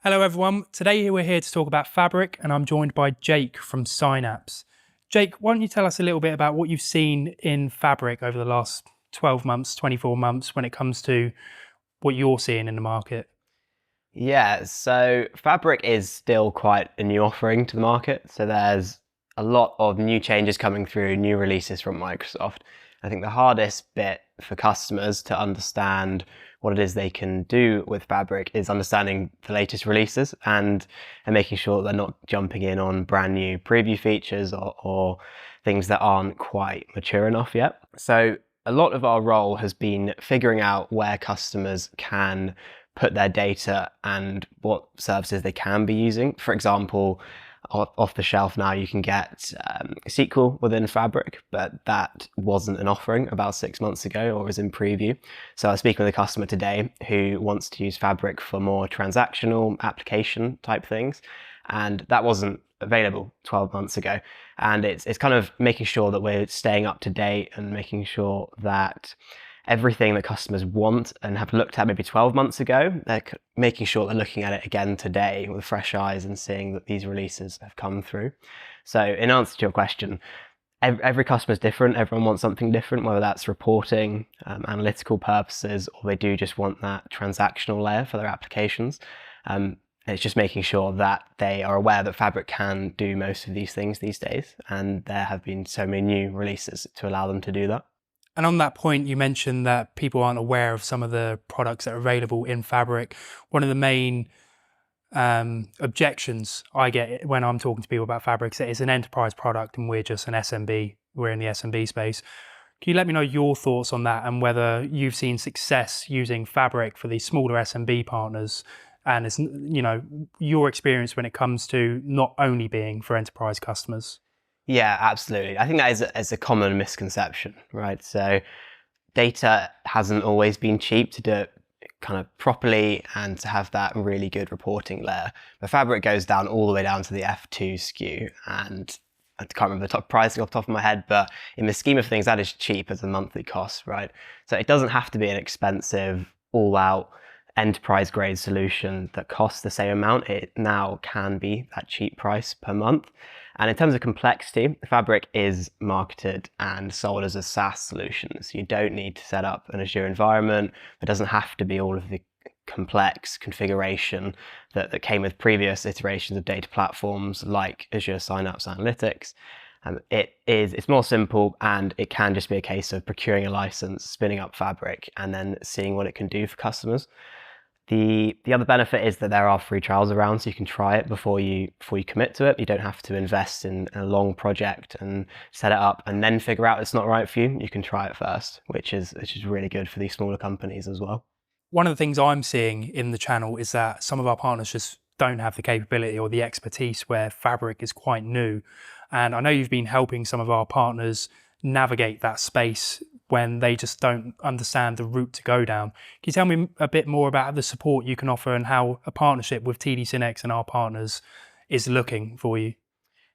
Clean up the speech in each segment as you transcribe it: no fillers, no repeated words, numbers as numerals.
Hello everyone, today we're here to talk about Fabric and I'm joined by Jake from Synapx. Jake, why don't you tell us a little bit about what you've seen in Fabric over the last 12 months, 24 months when it comes to what you're seeing in the market? Yeah, so Fabric is still quite a new offering to the market. So there's a lot of new changes coming through, new releases from Microsoft. I think the hardest bit for customers to understand what it is they can do with Fabric is understanding the latest releases and making sure that they're not jumping in on brand new preview features or things that aren't quite mature enough yet. So a lot of our role has been figuring out where customers can put their data and what services they can be using. For example, off the shelf now you can get SQL within Fabric, but that wasn't an offering about 6 months ago or was in preview. So I was speaking with a customer today who wants to use Fabric for more transactional application type things, and that wasn't available 12 months ago. And it's kind of making sure that we're staying up to date and making sure that everything that customers want and have looked at maybe 12 months ago, they're making sure they're looking at it again today with fresh eyes and seeing that these releases have come through. So in answer to your question, every customer is different. Everyone wants something different, whether that's reporting, analytical purposes, or they do just want that transactional layer for their applications. It's just making sure that they are aware that Fabric can do most of these things these days, and there have been so many new releases to allow them to do that. And on that point, you mentioned that people aren't aware of some of the products that are available in Fabric. One of the main objections I get when I'm talking to people about Fabric is that it's an enterprise product and we're just an SMB. We're in the SMB space. Can you let me know your thoughts on that and whether you've seen success using Fabric for these smaller SMB partners, and it's, your experience when it comes to not only being for enterprise customers? Yeah, absolutely. I think that is a common misconception, right? So data hasn't always been cheap to do it kind of properly and to have that really good reporting layer. But Fabric goes down all the way down to the F2 SKU, and I can't remember the top pricing off the top of my head, but in the scheme of things, that is cheap as a monthly cost, right? So it doesn't have to be an expensive, all-out enterprise grade solution that costs the same amount. It now can be that cheap price per month. And in terms of complexity, Fabric is marketed and sold as a SaaS solution. So you don't need to set up an Azure environment. It doesn't have to be all of the complex configuration that came with previous iterations of data platforms like Azure Synapse Analytics. It's more simple, and it can just be a case of procuring a license, spinning up Fabric, and then seeing what it can do for customers. The other benefit is that there are free trials around, so you can try it before you commit to it. You don't have to invest in a long project and set it up and then figure out it's not right for you. You can try it first, which is really good for these smaller companies as well. One of the things I'm seeing in the channel is that some of our partners just don't have the capability or the expertise where Fabric is quite new. And I know you've been helping some of our partners navigate that space when they just don't understand the route to go down. Can you tell me a bit more about the support you can offer and how a partnership with TD SYNNEX and our partners is looking for you?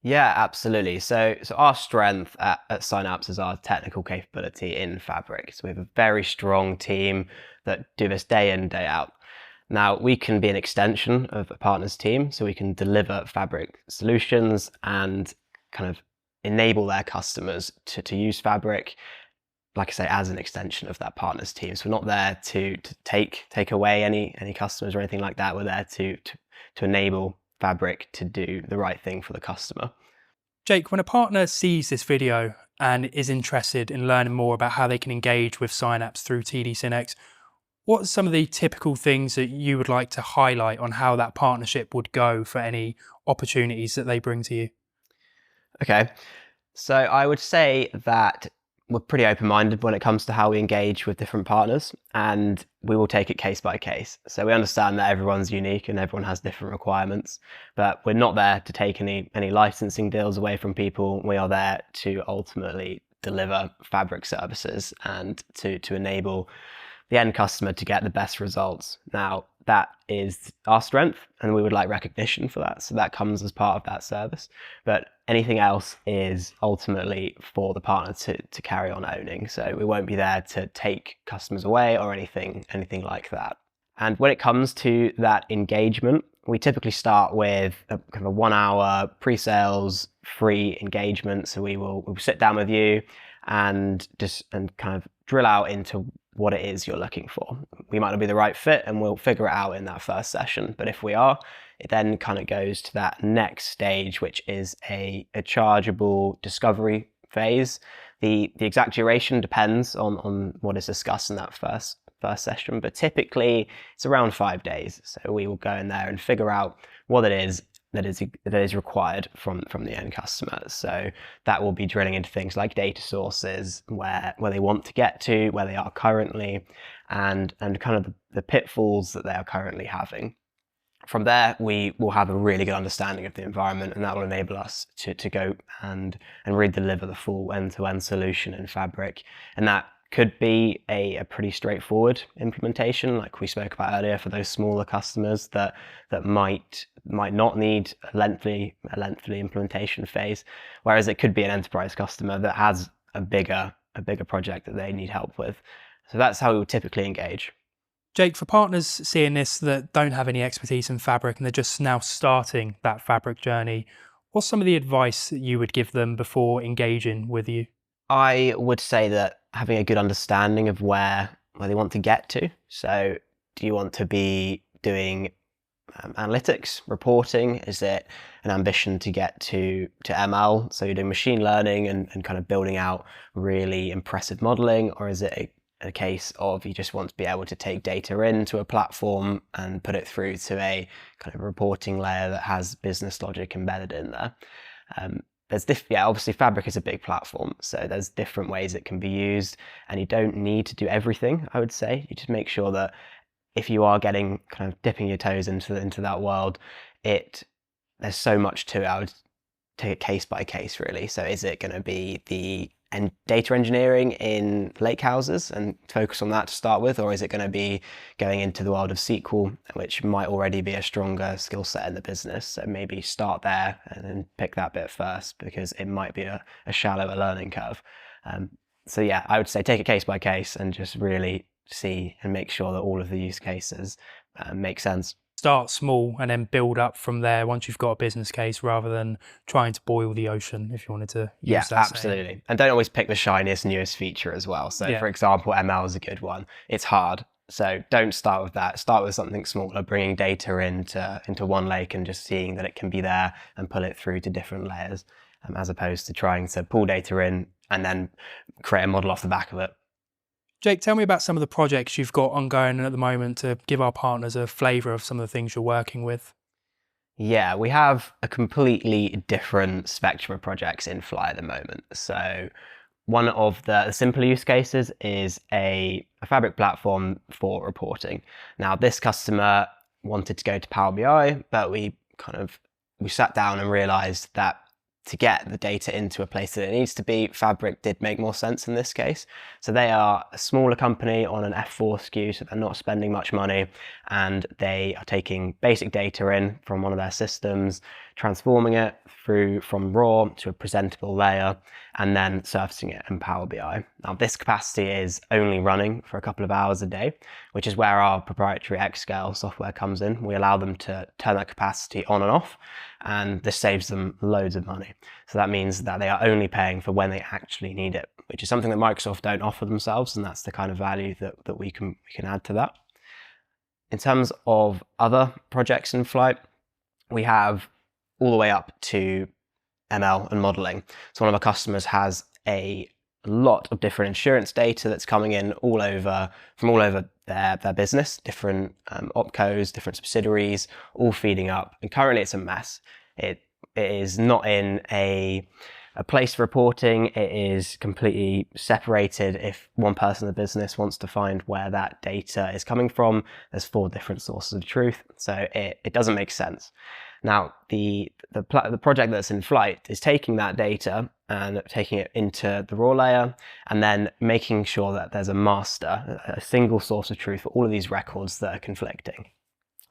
Yeah, absolutely. So our strength at Synapse is our technical capability in Fabric. So we have a very strong team that do this day in, day out. Now, we can be an extension of a partner's team, so we can deliver Fabric solutions and kind of enable their customers to use Fabric, like I say, as an extension of that partner's team. So we're not there to take away any customers or anything like that. We're there to enable Fabric to do the right thing for the customer. Jake, when a partner sees this video and is interested in learning more about how they can engage with Synapse through TD SYNNEX, what are some of the typical things that you would like to highlight on how that partnership would go for any opportunities that they bring to you? Okay, so I would say that we're pretty open-minded when it comes to how we engage with different partners, and we will take it case by case. So we understand that everyone's unique and everyone has different requirements, but we're not there to take any licensing deals away from people. We are there to ultimately deliver Fabric services and to enable the end customer to get the best results. Now, that is our strength, and we would like recognition for that. So that comes as part of that service. But anything else is ultimately for the partner to carry on owning. So we won't be there to take customers away or anything like that. And when it comes to that engagement, we typically start with a kind of a 1 hour pre-sales free engagement. So we'll sit down with you and kind of drill out into what it is you're looking for. We might not be the right fit, and we'll figure it out in that first session. But if we are, it then kind of goes to that next stage, which is a chargeable discovery phase. The exact duration depends on what is discussed in that first session, but typically it's around 5 days. So we will go in there and figure out what it is that is required from the end customer. So that will be drilling into things like data sources, where they want to get to, where they are currently, and kind of the pitfalls that they are currently having. From there, we will have a really good understanding of the environment, and that will enable us to go and really deliver the full end-to-end solution in Fabric. And that could be a pretty straightforward implementation, like we spoke about earlier, for those smaller customers that might not need a lengthy implementation phase, whereas it could be an enterprise customer that has a bigger project that they need help with. So that's how we would typically engage. Jake, for partners seeing this that don't have any expertise in Fabric and they're just now starting that Fabric journey, what's some of the advice that you would give them before engaging with you? I would say that having a good understanding of where they want to get to. So do you want to be doing analytics, reporting? Is it an ambition to get to ML? So you're doing machine learning and kind of building out really impressive modeling? Or is it a case of you just want to be able to take data into a platform and put it through to a kind of reporting layer that has business logic embedded in there? Obviously Fabric is a big platform, so there's different ways it can be used, and you don't need to do everything, I would say. You just make sure that if you are getting kind of dipping your toes into that world, there's so much to it. I would take it case by case, really. So is it going to be the data engineering in lake houses and focus on that to start with, or is it going to be going into the world of SQL, which might already be a stronger skill set in the business? So maybe start there and then pick that bit first, because it might be a shallower learning curve. So yeah, I would say take it case by case and just really see and make sure that all of the use cases make sense. Start small and then build up from there once you've got a business case, rather than trying to boil the ocean, if you wanted to use that absolutely saying. And don't always pick the shiniest, newest feature as well. So for example, ML is a good one. It's hard, so don't start with that. Start with something smaller, bringing data into OneLake and just seeing that it can be there and pull it through to different layers, as opposed to trying to pull data in and then create a model off the back of it. Jake, tell me about some of the projects you've got ongoing at the moment to give our partners a flavour of some of the things you're working with. Yeah, we have a completely different spectrum of projects in flight at the moment. So one of the simpler use cases is a Fabric platform for reporting. Now, this customer wanted to go to Power BI, but we sat down and realized that to get the data into a place that it needs to be, Fabric did make more sense in this case. So they are a smaller company on an F4 SKU, so they're not spending much money, and they are taking basic data in from one of their systems, transforming it through from raw to a presentable layer, and then surfacing it in Power BI. Now, this capacity is only running for a couple of hours a day, which is where our proprietary xScale software comes in. We allow them to turn that capacity on and off, and this saves them loads of money. So that means that they are only paying for when they actually need it, which is something that Microsoft don't offer themselves, and that's the kind of value that we can add to that. In terms of other projects in flight, we have all the way up to ML and modeling. So one of our customers has a lot of different insurance data that's coming in from all over their business, different opcos, different subsidiaries, all feeding up. And currently it's a mess. It is not in a place for reporting. It is completely separated. If one person in the business wants to find where that data is coming from, there's 4 different sources of truth. So it doesn't make sense. Now, the project that's in flight is taking that data and taking it into the raw layer, and then making sure that there's a master, a single source of truth for all of these records that are conflicting,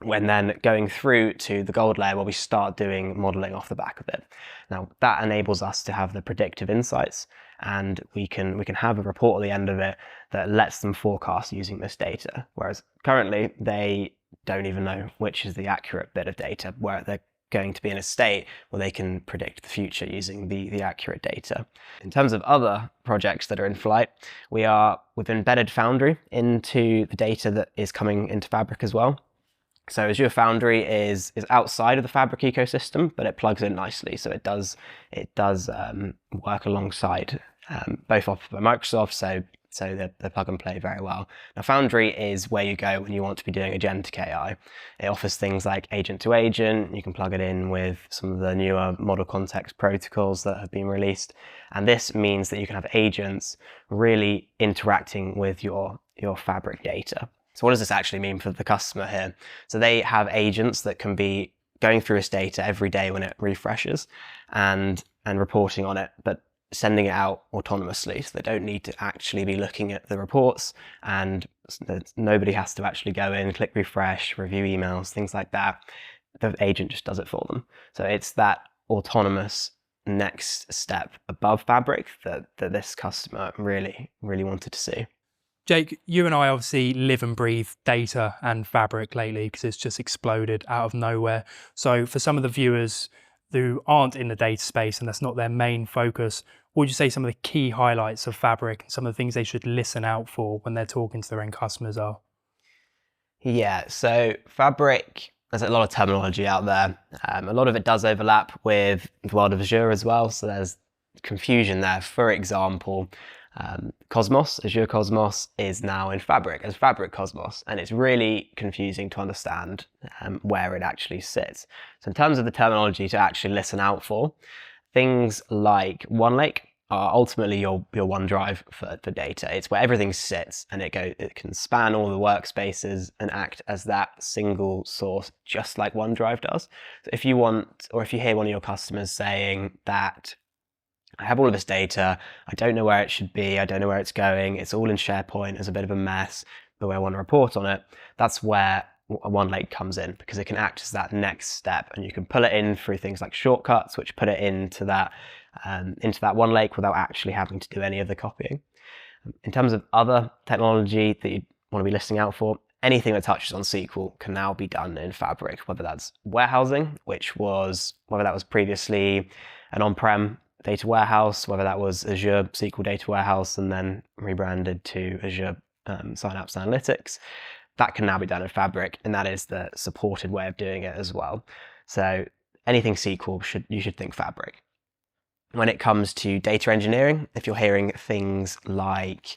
when then going through to the gold layer where we start doing modeling off the back of it. Now, that enables us to have the predictive insights, and we can have a report at the end of it that lets them forecast using this data. Whereas currently they don't even know which is the accurate bit of data, where they're going to be in a state where they can predict the future using the accurate data. In terms of other projects that are in flight, we've embedded Foundry into the data that is coming into Fabric as well. So Azure Foundry is outside of the Fabric ecosystem, but it plugs in nicely. So it does work alongside both offered by Microsoft. So they plug and play very well. Now, Foundry is where you go when you want to be doing agentic AI. It offers things like agent to agent. You can plug it in with some of the newer model context protocols that have been released. And this means that you can have agents really interacting with your Fabric data. So what does this actually mean for the customer here? So they have agents that can be going through this data every day when it refreshes and reporting on it, but sending it out autonomously. So they don't need to actually be looking at the reports, and nobody has to actually go in, click refresh, review emails, things like that. The agent just does it for them. So it's that autonomous next step above Fabric that this customer really, really wanted to see. Jake, you and I obviously live and breathe data and Fabric lately because it's just exploded out of nowhere. So for some of the viewers who aren't in the data space and that's not their main focus, what would you say some of the key highlights of Fabric and some of the things they should listen out for when they're talking to their end customers are? Yeah, so Fabric, there's a lot of terminology out there. A lot of it does overlap with the world of Azure as well. So there's confusion there. For example, Cosmos, Azure Cosmos is now in Fabric as Fabric Cosmos, and it's really confusing to understand where it actually sits. So in terms of the terminology to actually listen out for, things like OneLake are ultimately your OneDrive for data. It's where everything sits, and it can span all the workspaces and act as that single source, just like OneDrive does. So if you want, or if you hear one of your customers saying that I have all of this data, I don't know where it should be, I don't know where it's going, it's all in SharePoint, it's a bit of a mess, but I want to report on it, that's where OneLake comes in, because it can act as that next step, and you can pull it in through things like shortcuts, which put it into that OneLake without actually having to do any of the copying. In terms of other technology that you want to be listening out for, anything that touches on SQL can now be done in Fabric, whether that's warehousing, whether that was previously an on-prem data warehouse, whether that was Azure SQL Data Warehouse and then rebranded to Azure Synapse Analytics. That can now be done in Fabric, and that is the supported way of doing it as well. So anything SQL, you should think Fabric. When it comes to data engineering, if you're hearing things like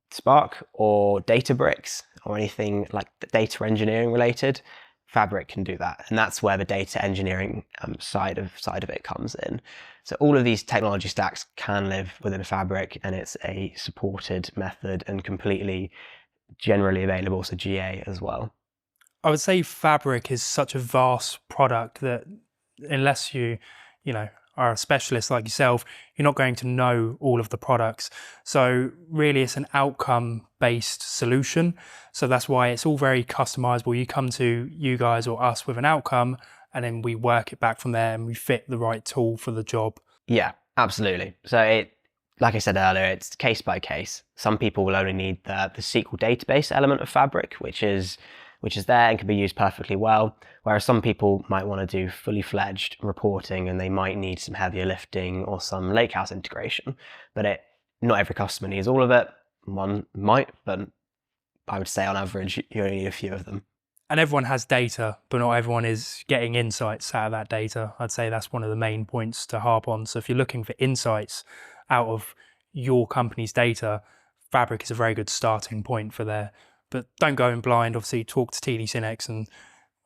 Spark or Databricks or anything like data engineering related, Fabric can do that, and that's where the data engineering side of it comes in. So all of these technology stacks can live within Fabric, and it's a supported method and completely generally available, so GA as well. I would say Fabric is such a vast product that unless you are a specialist like yourself, you're not going to know all of the products. So really it's an outcome-based solution. So that's why it's all very customizable. You come to you guys or us with an outcome, and then we work it back from there and we fit the right tool for the job. Yeah, absolutely. So like I said earlier, it's case by case. Some people will only need the SQL database element of Fabric, which is there and can be used perfectly well, whereas some people might want to do fully fledged reporting and they might need some heavier lifting or some lakehouse integration. But not every customer needs all of it. One might, but I would say on average you only need a few of them. And everyone has data, but not everyone is getting insights out of that data. I'd say that's one of the main points to harp on. So if you're looking for insights out of your company's data, Fabric is a very good starting point for there. But don't go in blind. Obviously, talk to TD SYNNEX, and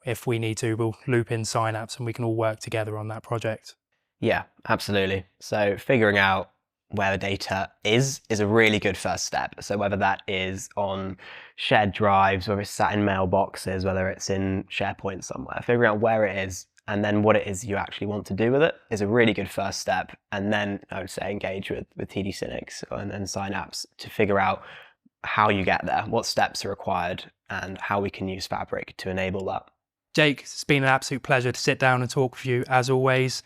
if we need to, we'll loop in Synapse and we can all work together on that project. Yeah, absolutely. So figuring out where the data is a really good first step. So whether that is on shared drives, whether it's sat in mailboxes, whether it's in SharePoint somewhere, figuring out where it is and then what it is you actually want to do with it is a really good first step. And then I would say engage with TD SYNNEX and Synapse to figure out how you get there, what steps are required, and how we can use Fabric to enable that. Jake, it's been an absolute pleasure to sit down and talk with you as always.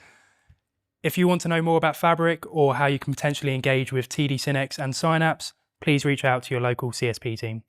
If you want to know more about Fabric or how you can potentially engage with TD SYNNEX and Synapse, please reach out to your local CSP team.